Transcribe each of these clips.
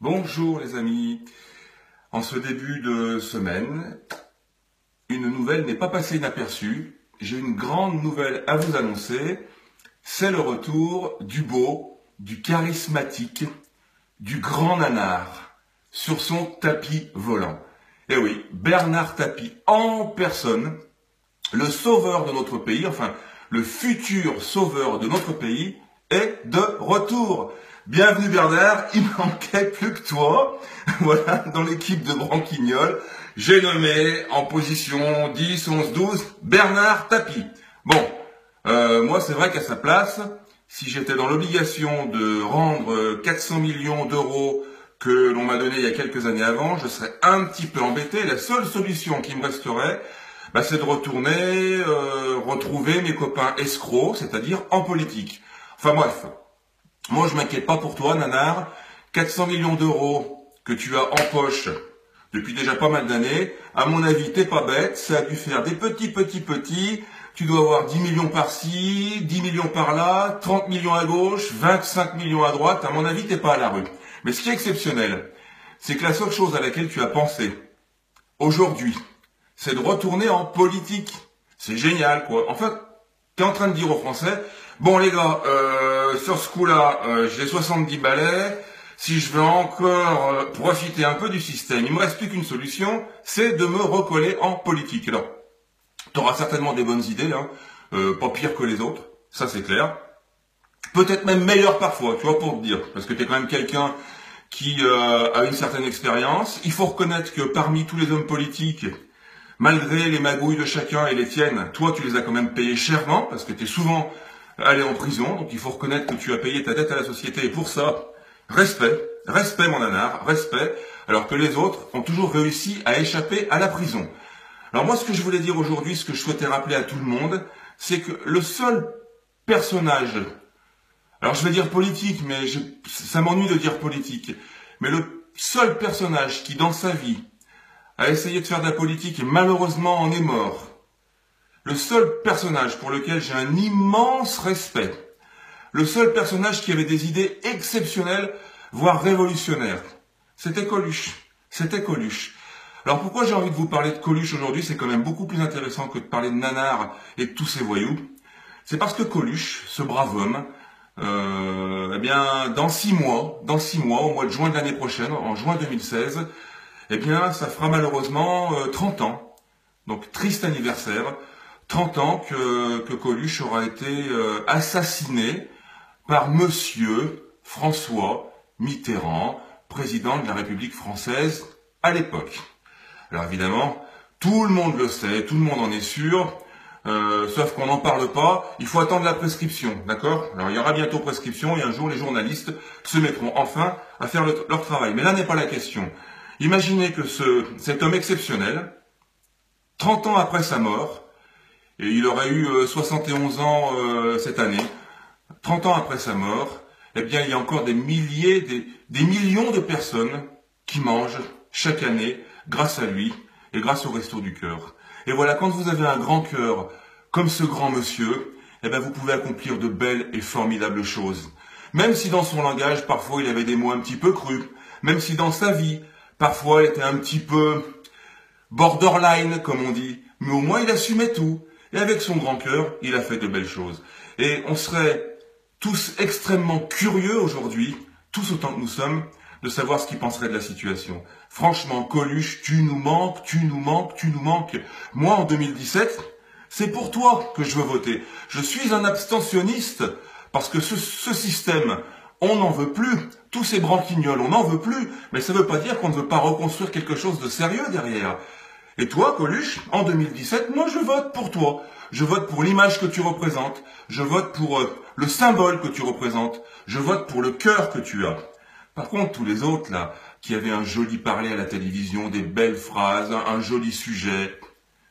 Bonjour les amis, en ce début de semaine, une nouvelle n'est pas passée inaperçue. J'ai une grande nouvelle à vous annoncer, c'est le retour du beau, du charismatique, du grand nanar sur son tapis volant. Et oui, Bernard Tapie en personne, le sauveur de notre pays, enfin le futur sauveur de notre pays, est de retour. Bienvenue Bernard, il ne manquait plus que toi. Voilà, dans l'équipe de Branquignol, j'ai nommé en position 10, 11, 12 Bernard Tapie. Bon, moi c'est vrai qu'à sa place, si j'étais dans l'obligation de rendre 400 millions d'euros que l'on m'a donné il y a quelques années avant, je serais un petit peu embêté. La seule solution qui me resterait, c'est de retourner, retrouver mes copains escrocs, c'est-à-dire en politique. Enfin bref, moi je m'inquiète pas pour toi, nanar. 400 millions d'euros que tu as en poche depuis déjà pas mal d'années, à mon avis, t'es pas bête, ça a dû faire des petits, tu dois avoir 10 millions par-ci, 10 millions par-là, 30 millions à gauche, 25 millions à droite, à mon avis, t'es pas à la rue. Mais ce qui est exceptionnel, c'est que la seule chose à laquelle tu as pensé aujourd'hui, c'est de retourner en politique. C'est génial, quoi. En fait, t'es en train de dire aux Français, bon les gars, sur ce coup-là, j'ai 70 balais, si je veux encore profiter un peu du système, il me reste plus qu'une solution, c'est de me recoller en politique. Alors, t'auras certainement des bonnes idées, hein, pas pire que les autres, ça c'est clair. Peut-être même meilleur parfois, tu vois, pour te dire, parce que t'es quand même quelqu'un qui a une certaine expérience. Il faut reconnaître que parmi tous les hommes politiques, malgré les magouilles de chacun et les tiennes, toi tu les as quand même payés chèrement, parce que tu es souvent allé en prison, donc il faut reconnaître que tu as payé ta dette à la société, et pour ça, respect mon nanar, respect, alors que les autres ont toujours réussi à échapper à la prison. Alors moi ce que je voulais dire aujourd'hui, ce que je souhaitais rappeler à tout le monde, c'est que le seul personnage, alors je vais dire politique, mais ça m'ennuie de dire politique, mais le seul personnage qui dans sa vie a essayé de faire de la politique et malheureusement en est mort. Le seul personnage pour lequel j'ai un immense respect. Le seul personnage qui avait des idées exceptionnelles, voire révolutionnaires. C'était Coluche. C'était Coluche. Alors pourquoi j'ai envie de vous parler de Coluche aujourd'hui? C'est quand même beaucoup plus intéressant que de parler de nanar et de tous ces voyous. C'est parce que Coluche, ce brave homme, dans 6 mois, au mois de juin de l'année prochaine, en juin 2016, ça fera malheureusement 30 ans. Donc, triste anniversaire. 30 ans que Coluche aura été assassiné par Monsieur François Mitterrand, président de la République française à l'époque. Alors évidemment, tout le monde le sait, tout le monde en est sûr, sauf qu'on n'en parle pas, il faut attendre la prescription, d'accord? Alors il y aura bientôt prescription et un jour les journalistes se mettront enfin à faire leur travail. Mais là n'est pas la question. Imaginez que cet homme exceptionnel, 30 ans après sa mort, et il aurait eu 71 ans cette année, 30 ans après sa mort, il y a encore des milliers, des millions de personnes qui mangent chaque année grâce à lui et grâce au Resto du Cœur. Et voilà, quand vous avez un grand cœur comme ce grand monsieur, vous pouvez accomplir de belles et formidables choses. Même si dans son langage, parfois, il avait des mots un petit peu crus, même si dans sa vie, parfois, il était un petit peu borderline, comme on dit, mais au moins il assumait tout. Et avec son grand cœur, il a fait de belles choses. Et on serait tous extrêmement curieux aujourd'hui, tous autant que nous sommes, de savoir ce qu'il penserait de la situation. Franchement, Coluche, tu nous manques. Moi, en 2017, c'est pour toi que je veux voter. Je suis un abstentionniste, parce que ce système, on n'en veut plus. Tous ces branquignols, on n'en veut plus. Mais ça ne veut pas dire qu'on ne veut pas reconstruire quelque chose de sérieux derrière. Et toi, Coluche, en 2017, moi je vote pour toi. Je vote pour l'image que tu représentes. Je vote pour le symbole que tu représentes. Je vote pour le cœur que tu as. Par contre, tous les autres, là, qui avaient un joli parler à la télévision, des belles phrases, un joli sujet,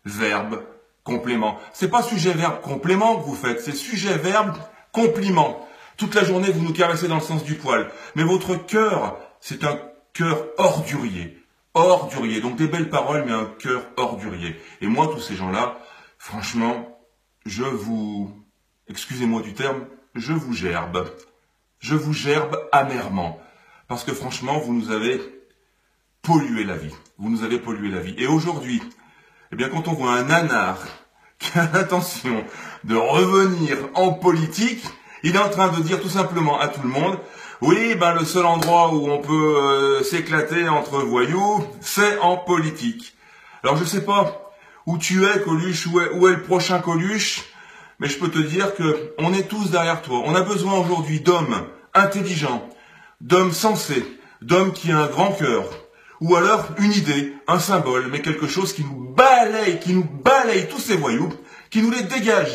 verbe, complément. C'est pas sujet, verbe, complément que vous faites, c'est sujet, verbe, compliment. Toute la journée, vous nous caressez dans le sens du poil. Mais votre cœur, c'est un cœur ordurier. Ordurier. Donc des belles paroles, mais un cœur ordurier. Et moi, tous ces gens-là, franchement, excusez-moi du terme, je vous gerbe. Je vous gerbe amèrement. parce que franchement, vous nous avez pollué la vie. Vous nous avez pollué la vie. Et aujourd'hui, eh bien, quand on voit un nanar qui a l'intention de revenir en politique, il est en train de dire tout simplement à tout le monde, oui, ben le seul endroit où on peut s'éclater entre voyous, c'est en politique. Alors je sais pas où tu es, Coluche, où est le prochain Coluche, mais je peux te dire que on est tous derrière toi. On a besoin aujourd'hui d'hommes intelligents, d'hommes sensés, d'hommes qui ont un grand cœur, ou alors une idée, un symbole, mais quelque chose qui nous balaye tous ces voyous, qui nous les dégage.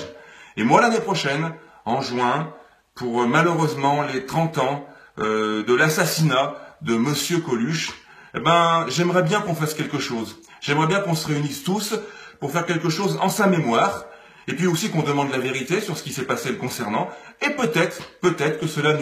Et moi l'année prochaine, en juin, pour malheureusement les 30 ans de l'assassinat de Monsieur Coluche, eh ben j'aimerais bien qu'on fasse quelque chose. J'aimerais bien qu'on se réunisse tous pour faire quelque chose en sa mémoire, et puis aussi qu'on demande la vérité sur ce qui s'est passé le concernant, et peut-être que cela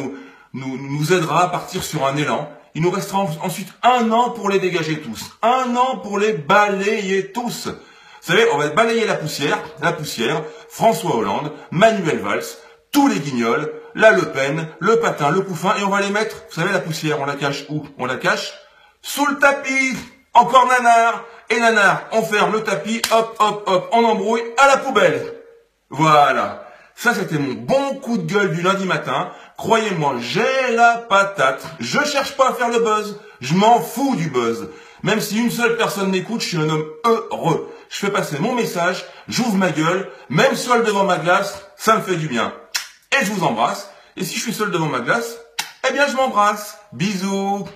nous aidera à partir sur un élan. Il nous restera ensuite 1 an pour les dégager tous, 1 an pour les balayer tous. Vous savez, on va balayer la poussière, François Hollande, Manuel Valls, tous les guignols, la Le Pen, le Patin, le Couffin, et on va les mettre, vous savez, la poussière, on la cache où? On la cache sous le tapis. Encore nanar, et nanar, on ferme le tapis, hop, hop, hop, on embrouille, à la poubelle. Voilà. Ça, c'était mon bon coup de gueule du lundi matin. Croyez-moi, j'ai la patate. Je cherche pas à faire le buzz. Je m'en fous du buzz. Même si une seule personne m'écoute, je suis un homme heureux. Je fais passer mon message, j'ouvre ma gueule, même seul devant ma glace, ça me fait du bien. Et je vous embrasse. Et si je suis seul devant ma glace, eh bien je m'embrasse. Bisous.